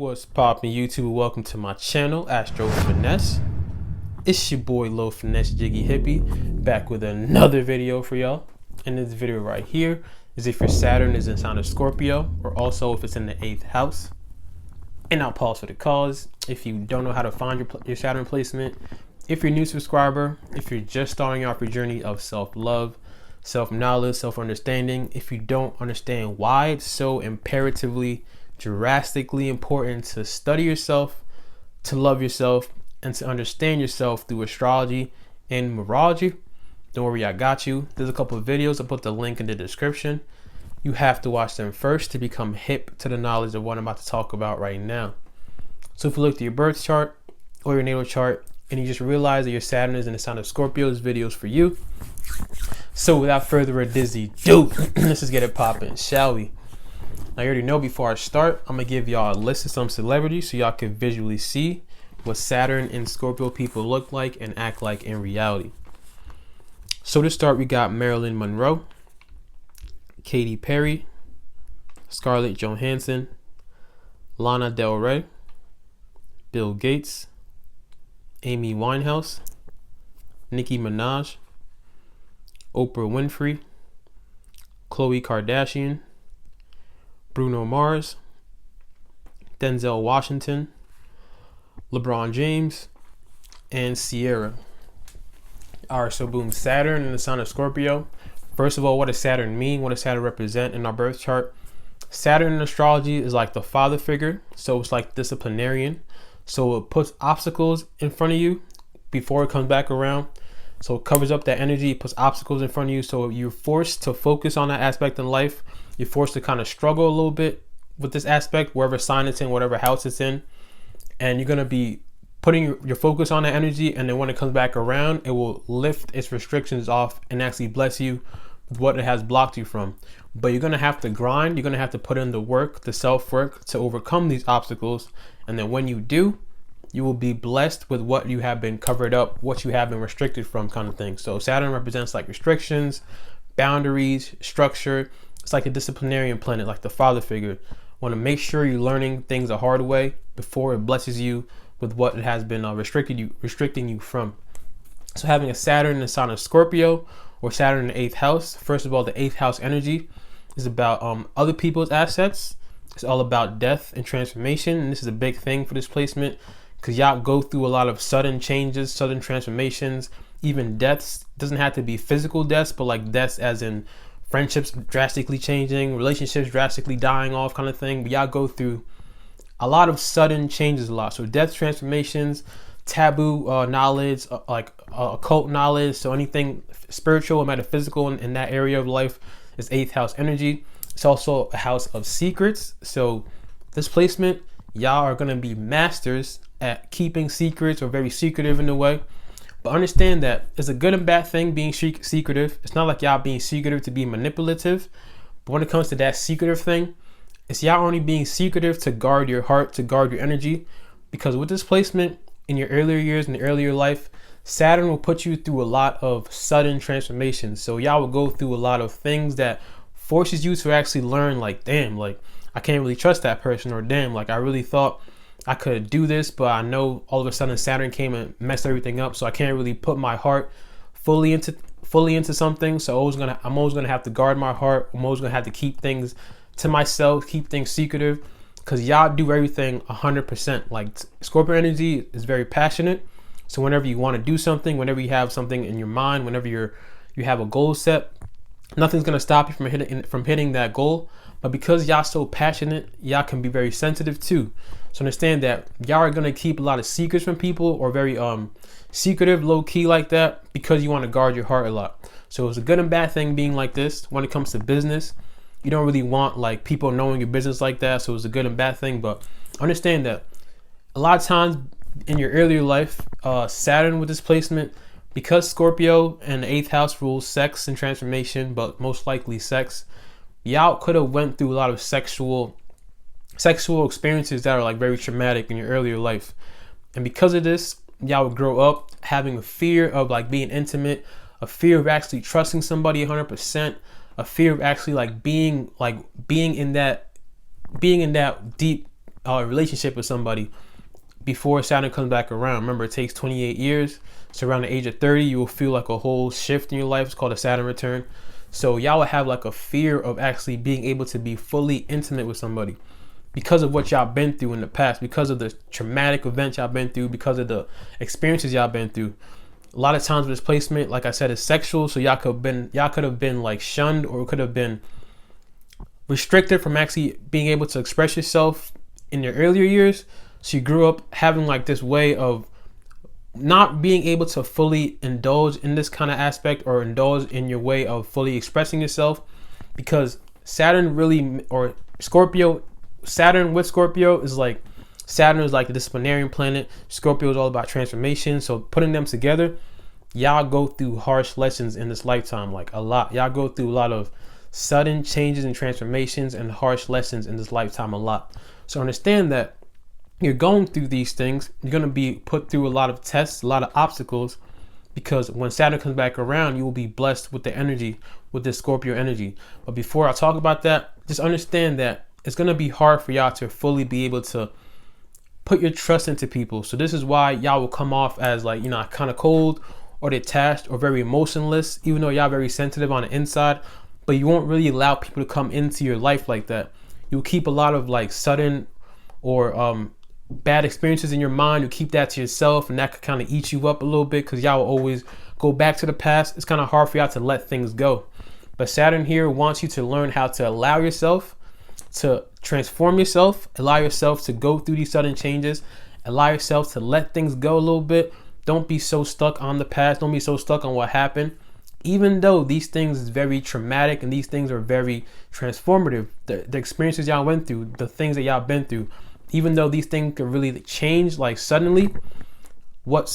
What's poppin' YouTube? Welcome to my channel, Astro Finesse. It's your boy Low Finesse Jiggy Hippie back with another video for y'all. And this video right here is if your Saturn is in sign of Scorpio, or also if it's in the 8th house. And I'll pause for the cause. If you don't know how to find your Saturn placement, if you're a new subscriber, if you're just starting off your journey of self-love, self-knowledge, self-understanding, if you don't understand why it's so imperatively, drastically important to study yourself, to love yourself, and to understand yourself through astrology and numerology, don't worry, I got you. There's a couple of videos. I'll put the link in the description. You have to watch them first to become hip to the knowledge of what I'm about to talk about right now. So if you look at your birth chart or your natal chart and you just realize that your Saturn is in the sign of Scorpio, this video is for you. So without further ado, let's just get it popping, shall we? Now, you already know before I start, I'm going to give y'all a list of some celebrities so y'all can visually see what Saturn in Scorpio people look like and act like in reality. So to start, we got Marilyn Monroe, Katy Perry, Scarlett Johansson, Lana Del Rey, Bill Gates, Amy Winehouse, Nicki Minaj, Oprah Winfrey, Khloe Kardashian, Bruno Mars, Denzel Washington, LeBron James, and Sierra. Alright, so boom, Saturn in the sign of Scorpio. First of all, what does Saturn mean? What does Saturn represent in our birth chart? Saturn in astrology is like the father figure, so it's like disciplinarian. So it puts obstacles in front of you before it comes back around. So it covers up that energy, it puts obstacles in front of you. So you're forced to focus on that aspect in life. You're forced to kind of struggle a little bit with this aspect, wherever sign it's in, whatever house it's in. And you're going to be putting your focus on that energy. And then when it comes back around, it will lift its restrictions off and actually bless you with what it has blocked you from. But you're going to have to grind. You're going to have to put in the work, the self-work to overcome these obstacles. And then when you do, you will be blessed with what you have been covered up, what you have been restricted from, kind of thing. So Saturn represents like restrictions, boundaries, structure. It's like a disciplinarian planet, like the father figure. Want to make sure you're learning things the hard way before it blesses you with what it has been restricting you from. So having a Saturn in the sign of Scorpio or Saturn in the 8th house, first of all, the 8th house energy is about other people's assets. It's all about death and transformation. And this is a big thing for this placement because y'all go through a lot of sudden changes, sudden transformations, even deaths. It doesn't have to be physical deaths, but like deaths as in friendships drastically changing, relationships drastically dying off, kind of thing. But y'all go through a lot of sudden changes a lot. So death, transformations, taboo knowledge, like occult knowledge. So anything spiritual and metaphysical in that area of life is 8th house energy. It's also a house of secrets. So this placement, y'all are going to be masters at keeping secrets or very secretive in a way. But understand that it's a good and bad thing being secretive. It's not like y'all being secretive to be manipulative. But when it comes to that secretive thing, it's y'all only being secretive to guard your heart, to guard your energy. Because with this placement in your earlier years, in the earlier life, Saturn will put you through a lot of sudden transformations. So y'all will go through a lot of things that forces you to actually learn, like, damn, like, I can't really trust that person, or damn, like, I really thought I could do this, but I know all of a sudden Saturn came and messed everything up, so I can't really put my heart fully into something. So I'm always gonna have to guard my heart. I'm always gonna have to keep things to myself, keep things secretive, because y'all do everything 100%. Like, Scorpio energy is very passionate. So whenever you want to do something, whenever you have something in your mind, whenever you have a goal set, nothing's gonna stop you from hitting that goal. But because y'all so passionate, y'all can be very sensitive too. So understand that y'all are gonna keep a lot of secrets from people, or very secretive, low key like that, because you want to guard your heart a lot. So it's a good and bad thing being like this. When it comes to business, you don't really want like people knowing your business like that. So it's a good and bad thing. But understand that a lot of times in your earlier life, Saturn with this placement, because Scorpio and the 8th house rules sex and transformation, but most likely sex, y'all could have went through a lot of sexual experiences that are like very traumatic in your earlier life. And because of this, y'all would grow up having a fear of like being intimate, a fear of actually trusting somebody 100%, a fear of actually like being in that deep a relationship with somebody before Saturn comes back around. Remember, it takes 28 years. So around the age of 30, you will feel like a whole shift in your life. It's called a Saturn return. So y'all will have like a fear of actually being able to be fully intimate with somebody because of what y'all been through in the past, because of the traumatic events y'all been through, because of the experiences y'all been through. A lot of times with this placement, like I said, is sexual. So y'all could have been like shunned, or could have been restricted from actually being able to express yourself in your earlier years. So you grew up having like this way of not being able to fully indulge in this kind of aspect, or indulge in your way of fully expressing yourself, because Saturn really, or Scorpio, Saturn with Scorpio is like, Saturn is like the disciplinarian planet. Scorpio is all about transformation. So putting them together, y'all go through harsh lessons in this lifetime, like a lot. Y'all go through a lot of sudden changes and transformations and harsh lessons in this lifetime a lot. So understand that you're going through these things. You're going to be put through a lot of tests, a lot of obstacles, because when Saturn comes back around, you will be blessed with the energy, with this Scorpio energy. But before I talk about that, just understand that it's going to be hard for y'all to fully be able to put your trust into people. So this is why y'all will come off as like, kind of cold or detached or very emotionless, even though y'all very sensitive on the inside, but you won't really allow people to come into your life like that. You'll keep a lot of like sudden or bad experiences in your mind. You keep that to yourself, and that could kind of eat you up a little bit, because y'all will always go back to the past. It's kind of hard for y'all to let things go. But Saturn here wants you to learn how to allow yourself to transform yourself, allow yourself to go through these sudden changes, allow yourself to let things go a little bit. Don't be so stuck on the past. Don't be so stuck on what happened. Even though these things is very traumatic and these things are very transformative, the experiences y'all went through, the things that y'all been through, even though these things can really change like suddenly, what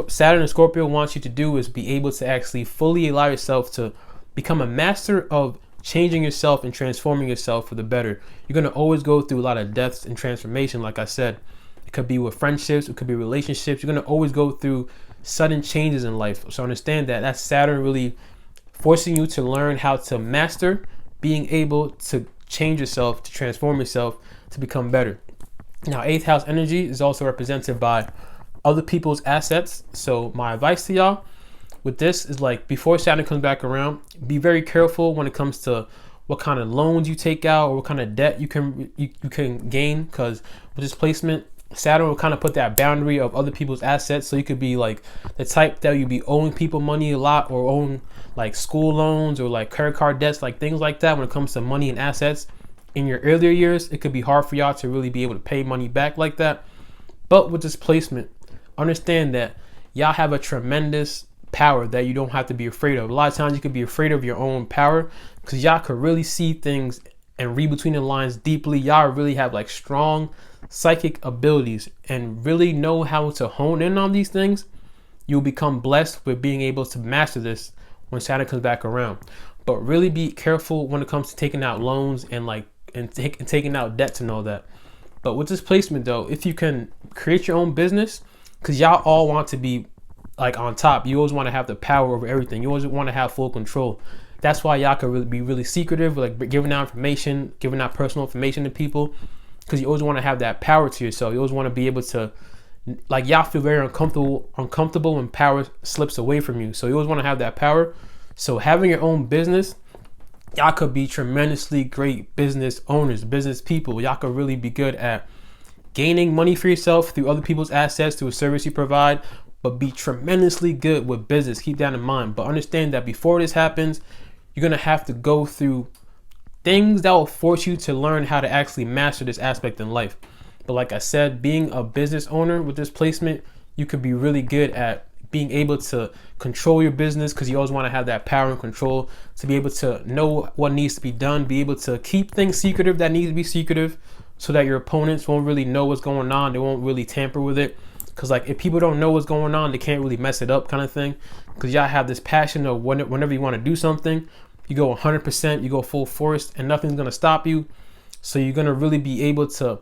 Saturn and Scorpio wants you to do is be able to actually fully allow yourself to become a master of changing yourself and transforming yourself for the better. You're going to always go through a lot of deaths and transformation. Like I said, it could be with friendships, it could be relationships. You're going to always go through sudden changes in life. So understand that that's Saturn really forcing you to learn how to master being able to change yourself, to transform yourself, to become better. Now, 8th house energy is also represented by other people's assets. So my advice to y'all with this is, like, before Saturn comes back around, be very careful when it comes to what kind of loans you take out or what kind of debt you can gain, because with this placement, Saturn will kind of put that boundary of other people's assets. So you could be like the type that you be owing people money a lot, or own like school loans or like credit card debts, like things like that. When it comes to money and assets in your earlier years, it could be hard for y'all to really be able to pay money back like that. But with this placement, understand that y'all have a tremendous power that you don't have to be afraid of. A lot of times you could be afraid of your own power, because y'all could really see things and read between the lines deeply. Y'all really have like strong psychic abilities and really know how to hone in on these things. You'll become blessed with being able to master this when Saturn comes back around. But really be careful when it comes to taking out loans and taking out debts and all that. But with this placement though, if you can create your own business, because y'all all want to be like on top, you always want to have the power over everything. You always want to have full control. That's why y'all could really be really secretive, like giving out information, giving out personal information to people, because you always want to have that power to yourself. You always want to be able to, like, y'all feel very uncomfortable when power slips away from you. So you always want to have that power. So having your own business, y'all could be tremendously great business owners, business people. Y'all could really be good at gaining money for yourself through other people's assets, through a service you provide, but be tremendously good with business. Keep that in mind. But understand that before this happens, you're going to have to go through things that will force you to learn how to actually master this aspect in life. But like I said, being a business owner with this placement, you could be really good at being able to control your business, because you always want to have that power and control to be able to know what needs to be done, be able to keep things secretive that need to be secretive, so that your opponents won't really know what's going on. They won't really tamper with it. Because like if people don't know what's going on, they can't really mess it up, kind of thing. Because y'all have this passion of whenever you want to do something, you go 100%, you go full force, and nothing's going to stop you. So you're going to really be able to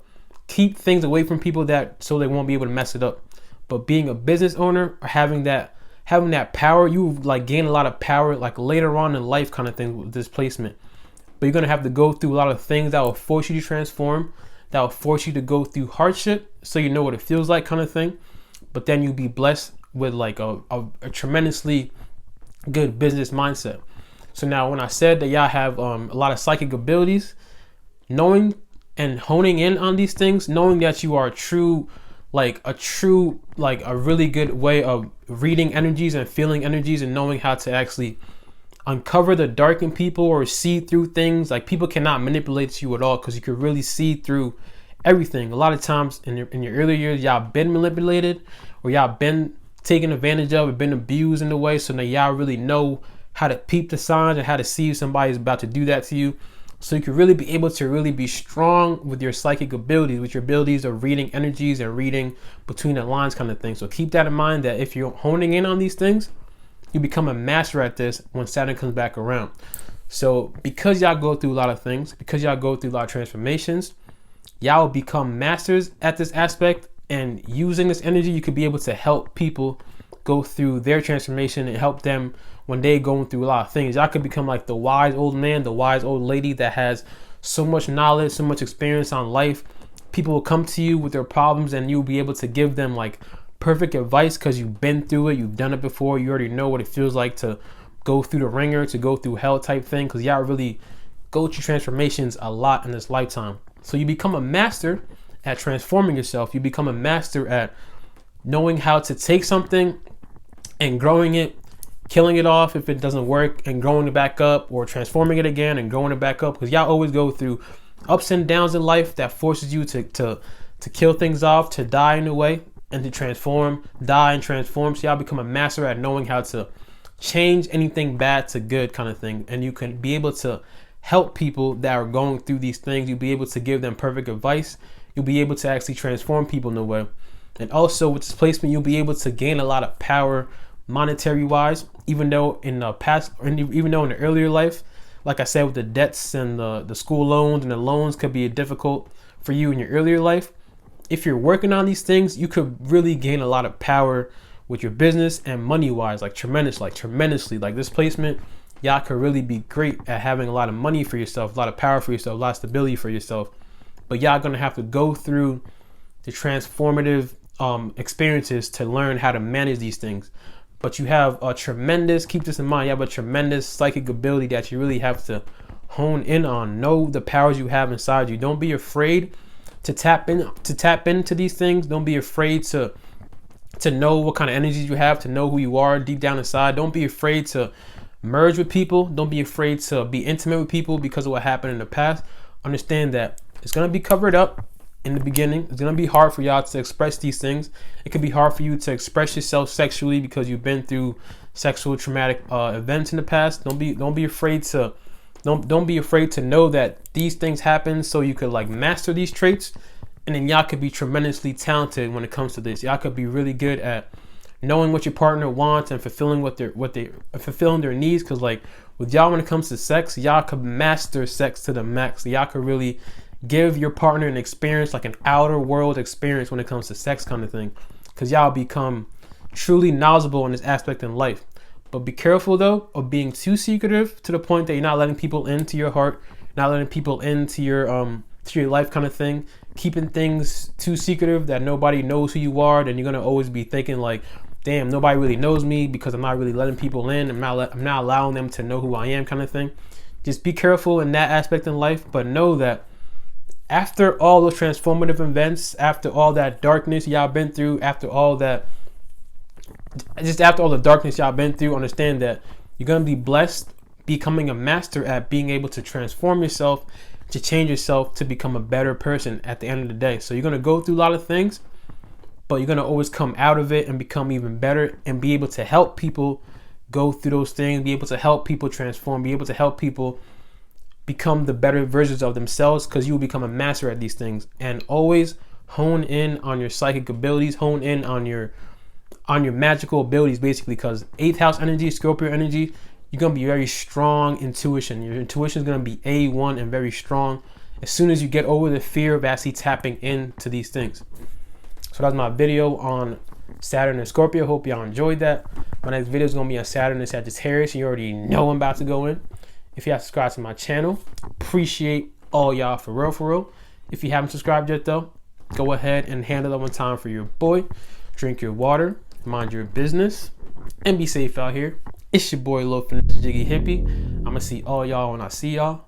keep things away from people so they won't be able to mess it up. But being a business owner or having that power, you like gain a lot of power like later on in life, kind of thing, with this placement. But you're going to have to go through a lot of things that will force you to transform, that will force you to go through hardship so you know what it feels like, kind of thing. But then you'll be blessed with like a tremendously good business mindset. So now when I said that y'all have a lot of psychic abilities, knowing and honing in on these things, knowing that you are a really good way of reading energies and feeling energies, and knowing how to actually uncover the dark in people or see through things. Like, people cannot manipulate you at all, because you can really see through everything. A lot of times in your earlier years, y'all been manipulated, or y'all been taken advantage of, or been abused in a way. So now y'all really know how to peep the signs and how to see if somebody's about to do that to you. So you can really be able to really be strong with your psychic abilities, with your abilities of reading energies and reading between the lines, kind of thing. So keep that in mind, that if you're honing in on these things, you become a master at this when Saturn comes back around. So because y'all go through a lot of things, because y'all go through a lot of transformations, y'all will become masters at this aspect. And using this energy, you could be able to help people go through their transformation and help them when they're going through a lot of things. Y'all could become like the wise old man, the wise old lady that has so much knowledge, so much experience on life. People will come to you with their problems, and you'll be able to give them like perfect advice, because you've been through it, you've done it before, you already know what it feels like to go through the ringer, to go through hell type thing, because y'all really go through transformations a lot in this lifetime. So you become a master at transforming yourself. You become a master at knowing how to take something and growing it, killing it off if it doesn't work, and growing it back up, or transforming it again and growing it back up, because y'all always go through ups and downs in life that forces you to kill things off, to die in a way, and to transform, die and transform. So y'all become a master at knowing how to change anything bad to good, kind of thing. And you can be able to help people that are going through these things. You'll be able to give them perfect advice. You'll be able to actually transform people in a way. And also with this placement, you'll be able to gain a lot of power monetary wise, even though in the past, even though in the earlier life, like I said, with the debts and the school loans and the loans could be difficult for you in your earlier life. If you're working on these things, you could really gain a lot of power with your business and money wise, like tremendously. Like this placement, y'all could really be great at having a lot of money for yourself, a lot of power for yourself, a lot of stability for yourself. But y'all gonna have to go through the transformative experiences to learn how to manage these things. But you have a tremendous, keep this in mind, you have a tremendous psychic ability that you really have to hone in on. Know the powers you have inside you. Don't be afraid to tap into these things. Don't be afraid to know what kind of energies you have, to know who you are deep down inside. Don't be afraid to merge with people. Don't be afraid to be intimate with people because of what happened in the past. Understand that it's going to be covered up in the beginning. It's going to be hard for y'all to express these things. It could be hard for you to express yourself sexually because you've been through sexual traumatic events in the past. Don't be afraid to know that these things happen, so you could like master these traits, and then y'all could be tremendously talented when it comes to this. Y'all could be really good at knowing what your partner wants and fulfilling fulfilling their needs. Because like with y'all, when it comes to sex, y'all could master sex to the max. Y'all could really give your partner an experience, like an outer world experience when it comes to sex, kind of thing. Because y'all become truly knowledgeable in this aspect in life. But be careful though of being too secretive to the point that you're not letting people into your heart, not letting people into your life, kind of thing. Keeping things too secretive that nobody knows who you are, then you're gonna always be thinking like, damn, nobody really knows me because I'm not really letting people in. I'm not allowing them to know who I am, kind of thing. Just be careful in that aspect in life, but know that after all those transformative events, after all that darkness y'all been through, after all the darkness y'all been through, understand that you're going to be blessed, becoming a master at being able to transform yourself, to change yourself, to become a better person at the end of the day. So you're going to go through a lot of things, but you're going to always come out of it and become even better and be able to help people go through those things, be able to help people transform, be able to help people become the better versions of themselves, because you will become a master at these things. And always hone in on your psychic abilities, hone in on your magical abilities, basically, because 8th house energy, Scorpio energy, you're going to be very strong intuition. Your intuition is going to be A1 and very strong as soon as you get over the fear of actually tapping into these things. So that's my video on Saturn and Scorpio. Hope y'all enjoyed that. My next video is going to be on Saturn and Sagittarius. You already know I'm about to go in. If y'all subscribe to my channel, appreciate all y'all for real. If you haven't subscribed yet though, go ahead and handle that one time for your boy. Drink your water, mind your business, and be safe out here. It's your boy Finesse Jiggy Hippie. I'ma see all y'all when I see y'all.